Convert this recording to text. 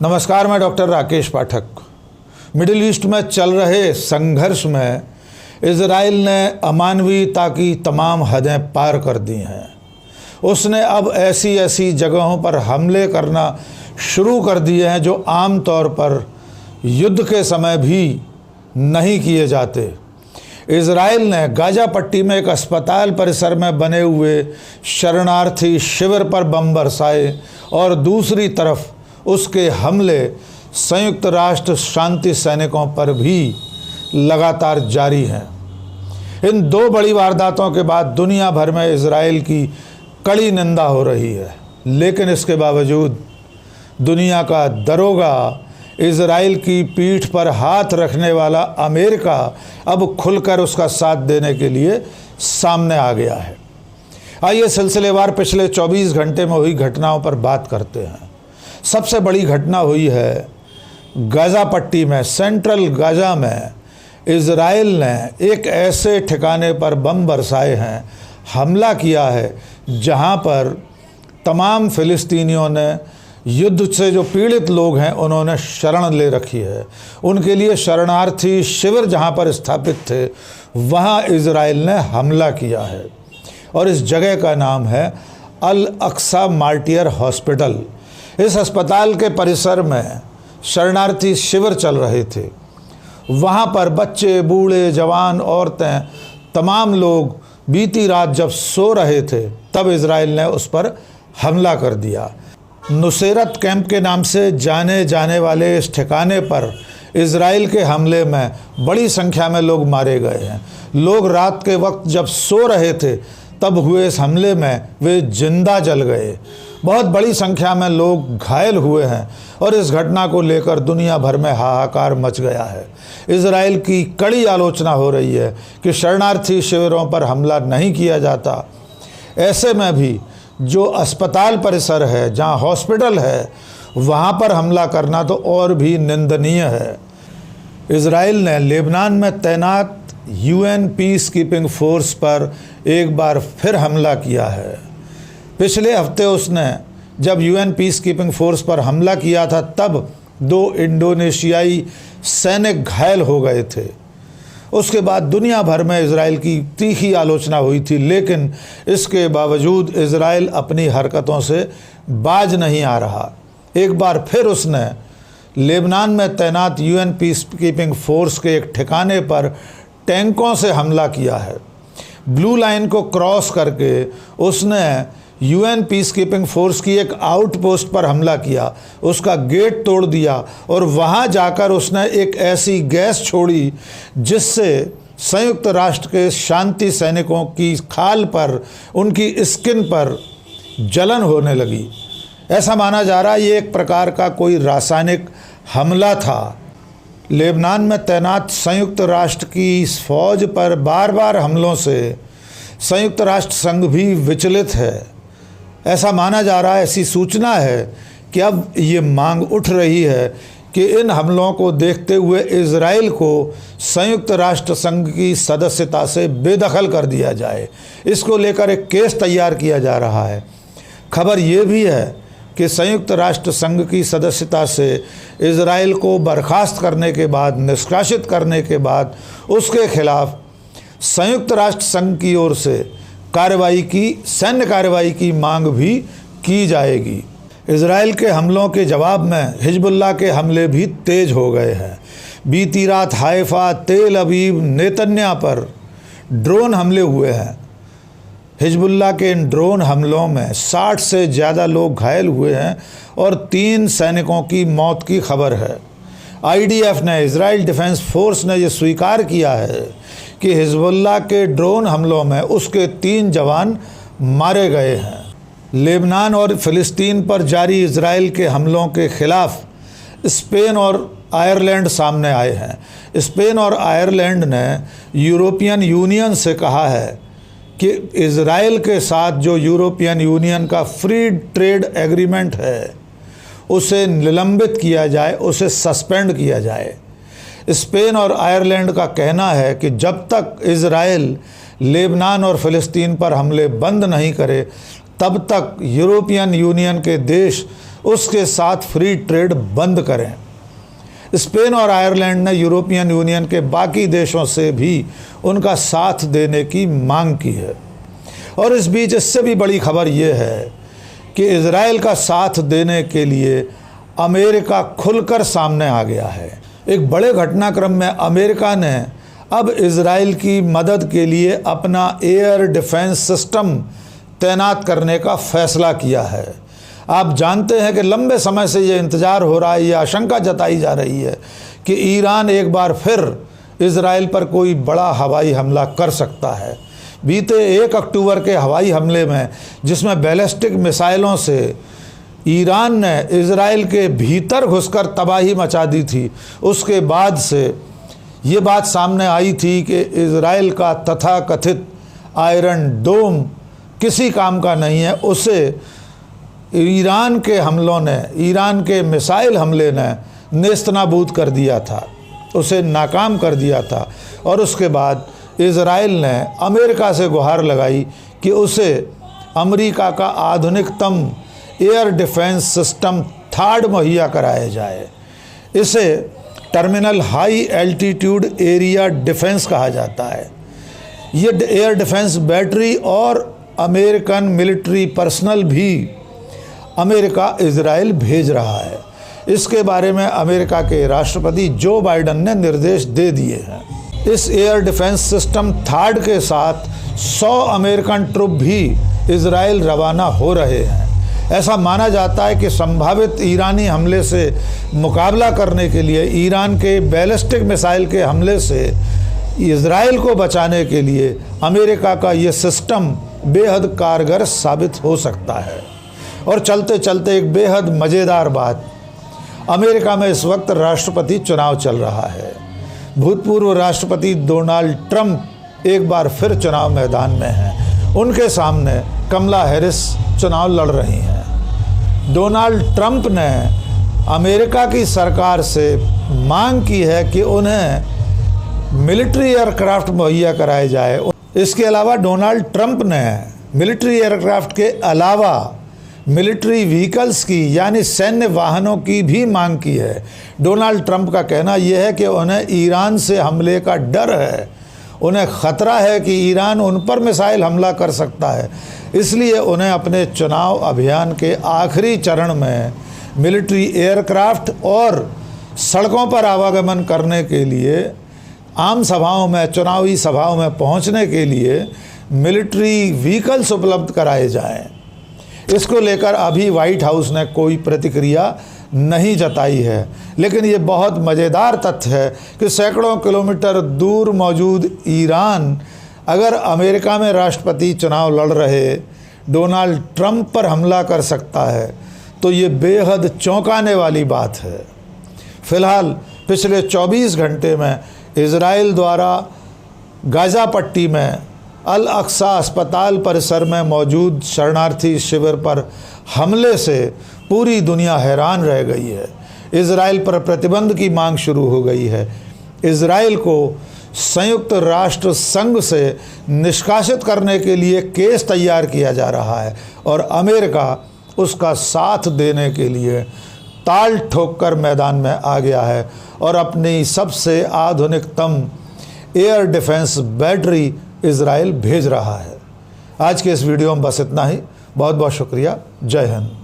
नमस्कार, मैं डॉक्टर राकेश पाठक। Middle east में चल रहे संघर्ष में इजराइल ने अमानवीयता की तमाम हदें पार कर दी हैं। उसने अब ऐसी ऐसी जगहों पर हमले करना शुरू कर दिए हैं जो आम तौर पर युद्ध के समय भी नहीं किए जाते। इजराइल ने गाजा पट्टी में एक अस्पताल परिसर में बने हुए शरणार्थी शिविर पर बम बरसाए और दूसरी तरफ उसके हमले संयुक्त राष्ट्र शांति सैनिकों पर भी लगातार जारी हैं। इन दो बड़ी वारदातों के बाद दुनिया भर में इजराइल की कड़ी निंदा हो रही है, लेकिन इसके बावजूद दुनिया का दरोगा, इजराइल की पीठ पर हाथ रखने वाला अमेरिका अब खुलकर उसका साथ देने के लिए सामने आ गया है। आइए सिलसिलेवार पिछले 24 घंटे में हुई घटनाओं पर बात करते हैं। सबसे बड़ी घटना हुई है गाजा पट्टी में, सेंट्रल गाजा में इजराइल ने एक ऐसे ठिकाने पर बम बरसाए हैं, हमला किया है जहां पर तमाम फिलिस्तीनियों ने, युद्ध से जो पीड़ित लोग हैं उन्होंने शरण ले रखी है। उनके लिए शरणार्थी शिविर जहां पर स्थापित थे वहां इजराइल ने हमला किया है और इस जगह का नाम है अल अक्सा मार्टियर हॉस्पिटल। इस अस्पताल के परिसर में शरणार्थी शिविर चल रहे थे। वहाँ पर बच्चे, बूढ़े, जवान, औरतें, तमाम लोग बीती रात जब सो रहे थे तब इजराइल ने उस पर हमला कर दिया। नुसेरत कैंप के नाम से जाने जाने वाले इस ठिकाने पर इजराइल के हमले में बड़ी संख्या में लोग मारे गए हैं। लोग रात के वक्त जब सो रहे थे तब हुए इस हमले में वे जिंदा जल गए। बहुत बड़ी संख्या में लोग घायल हुए हैं और इस घटना को लेकर दुनिया भर में हाहाकार मच गया है। इजराइल की कड़ी आलोचना हो रही है कि शरणार्थी शिविरों पर हमला नहीं किया जाता। ऐसे में भी जो अस्पताल परिसर है, जहां हॉस्पिटल है, वहां पर हमला करना तो और भी निंदनीय है। इजराइल ने लेबनान में तैनात यूएन पीस कीपिंग फोर्स पर एक बार फिर हमला किया है। पिछले हफ्ते उसने जब यूएन पीस कीपिंग फोर्स पर हमला किया था तब 2 इंडोनेशियाई सैनिक घायल हो गए थे। उसके बाद दुनिया भर में इजराइल की तीखी आलोचना हुई थी, लेकिन इसके बावजूद इजराइल अपनी हरकतों से बाज नहीं आ रहा। एक बार फिर उसने लेबनान में तैनात यूएन पीस कीपिंग फोर्स के एक ठिकाने पर टैंकों से हमला किया है। ब्लू लाइन को क्रॉस करके उसने यूएन पीस कीपिंग फोर्स की एक आउटपोस्ट पर हमला किया, उसका गेट तोड़ दिया और वहां जाकर उसने एक ऐसी गैस छोड़ी जिससे संयुक्त राष्ट्र के शांति सैनिकों की खाल पर, उनकी स्किन पर जलन होने लगी। ऐसा माना जा रहा है ये एक प्रकार का कोई रासायनिक हमला था। लेबनान में तैनात संयुक्त राष्ट्र की इस फौज पर बार बार हमलों से संयुक्त राष्ट्र संघ भी विचलित है। ऐसा माना जा रहा है, ऐसी सूचना है कि अब ये मांग उठ रही है कि इन हमलों को देखते हुए इजराइल को संयुक्त राष्ट्र संघ की सदस्यता से बेदखल कर दिया जाए। इसको लेकर एक केस तैयार किया जा रहा है। खबर ये भी है कि संयुक्त राष्ट्र संघ की सदस्यता से इजराइल को बर्खास्त करने के बाद, निष्कासित करने के बाद उसके खिलाफ संयुक्त राष्ट्र संघ की ओर से कार्रवाई की, सैन्य कार्रवाई की मांग भी की जाएगी। इजराइल के हमलों के जवाब में हिजबुल्लाह के हमले भी तेज हो गए हैं। बीती रात हाइफा, तेल अवीव, नेतन्याह पर ड्रोन हमले हुए हैं। हिजबुल्लाह के इन ड्रोन हमलों में 60 से ज़्यादा लोग घायल हुए हैं और 3 सैनिकों की मौत की खबर है। आईडीएफ ने, इजराइल डिफेंस फोर्स ने यह स्वीकार किया है कि हिजबुल्लाह के ड्रोन हमलों में उसके 3 जवान मारे गए हैं। लेबनान और फ़िलिस्तीन पर जारी इजराइल के हमलों के खिलाफ स्पेन और आयरलैंड सामने आए हैं। स्पेन और आयरलैंड ने यूरोपियन यूनियन से कहा है कि इजराइल के साथ जो यूरोपियन यूनियन का फ्री ट्रेड एग्रीमेंट है उसे निलंबित किया जाए, उसे सस्पेंड किया जाए। स्पेन और आयरलैंड का कहना है कि जब तक इजराइल लेबनान और फ़िलिस्तीन पर हमले बंद नहीं करे तब तक यूरोपियन यूनियन के देश उसके साथ फ्री ट्रेड बंद करें। स्पेन और आयरलैंड ने यूरोपियन यूनियन के बाकी देशों से भी उनका साथ देने की मांग की है। और इस बीच इससे भी बड़ी खबर यह है कि इजराइल का साथ देने के लिए अमेरिका खुलकर सामने आ गया है। एक बड़े घटनाक्रम में अमेरिका ने अब इजराइल की मदद के लिए अपना एयर डिफेंस सिस्टम तैनात करने का फैसला किया है। आप जानते हैं कि लंबे समय से ये इंतज़ार हो रहा है, ये आशंका जताई जा रही है कि ईरान एक बार फिर इजराइल पर कोई बड़ा हवाई हमला कर सकता है। बीते 1 अक्टूबर के हवाई हमले में, जिसमें बैलिस्टिक मिसाइलों से ईरान ने इजराइल के भीतर घुसकर तबाही मचा दी थी, उसके बाद से ये बात सामने आई थी कि इजराइल का तथाकथित आयरन डोम किसी काम का नहीं है। उसे ईरान के हमलों ने, ईरान के मिसाइल हमले ने नेस्तनाबूद कर दिया था, उसे नाकाम कर दिया था। और उसके बाद इजराइल ने अमेरिका से गुहार लगाई कि उसे अमेरिका का आधुनिकतम एयर डिफेंस सिस्टम थार्ड मुहैया कराया जाए। इसे terminal high altitude area defence कहा जाता है। ये एयर डिफेंस बैटरी और अमेरिकन मिलिट्री पर्सनल भी अमेरिका इजराइल भेज रहा है। इसके बारे में अमेरिका के राष्ट्रपति जो बाइडन ने निर्देश दे दिए हैं। इस एयर डिफेंस सिस्टम थार्ड के साथ 100 अमेरिकन ट्रुप भी इजराइल रवाना हो रहे हैं। ऐसा माना जाता है कि संभावित ईरानी हमले से मुकाबला करने के लिए, ईरान के बैलिस्टिक मिसाइल के हमले से इजराइल को बचाने के लिए अमेरिका का ये सिस्टम बेहद कारगर साबित हो सकता है। और चलते चलते एक बेहद मज़ेदार बात, अमेरिका में इस वक्त राष्ट्रपति चुनाव चल रहा है। भूतपूर्व राष्ट्रपति डोनाल्ड ट्रंप एक बार फिर चुनाव मैदान में हैं। उनके सामने कमला हैरिस चुनाव लड़ रही हैं। डोनाल्ड ट्रंप ने अमेरिका की सरकार से मांग की है कि उन्हें मिलिट्री एयरक्राफ्ट मुहैया कराए जाए। इसके अलावा डोनाल्ड ट्रंप ने मिलिट्री एयरक्राफ्ट के अलावा मिलिट्री व्हीकल्स की, यानी सैन्य वाहनों की भी मांग की है। डोनाल्ड ट्रंप का कहना यह है कि उन्हें ईरान से हमले का डर है, उन्हें ख़तरा है कि ईरान उन पर मिसाइल हमला कर सकता है। इसलिए उन्हें अपने चुनाव अभियान के आखिरी चरण में मिलिट्री एयरक्राफ्ट और सड़कों पर आवागमन करने के लिए, आम सभाओं में, चुनावी सभाओं में पहुंचने के लिए मिलिट्री व्हीकल्स उपलब्ध कराए जाएं। इसको लेकर अभी व्हाइट हाउस ने कोई प्रतिक्रिया नहीं जताई है। लेकिन ये बहुत मज़ेदार तथ्य है कि सैकड़ों किलोमीटर दूर मौजूद ईरान अगर अमेरिका में राष्ट्रपति चुनाव लड़ रहे डोनाल्ड ट्रंप पर हमला कर सकता है, तो ये बेहद चौंकाने वाली बात है। फ़िलहाल पिछले 24 घंटे में इजराइल द्वारा गाज़ा पट्टी में अल अक्सा अस्पताल परिसर में मौजूद शरणार्थी शिविर पर हमले से पूरी दुनिया हैरान रह गई है। इजराइल पर प्रतिबंध की मांग शुरू हो गई है। इजराइल को संयुक्त राष्ट्र संघ से निष्कासित करने के लिए केस तैयार किया जा रहा है और अमेरिका उसका साथ देने के लिए ताल ठोक कर मैदान में आ गया है और अपनी सबसे आधुनिकतम एयर डिफेंस बैटरी इजराइल भेज रहा है। आज के इस वीडियो में बस इतना ही। बहुत बहुत शुक्रिया। जय हिंद।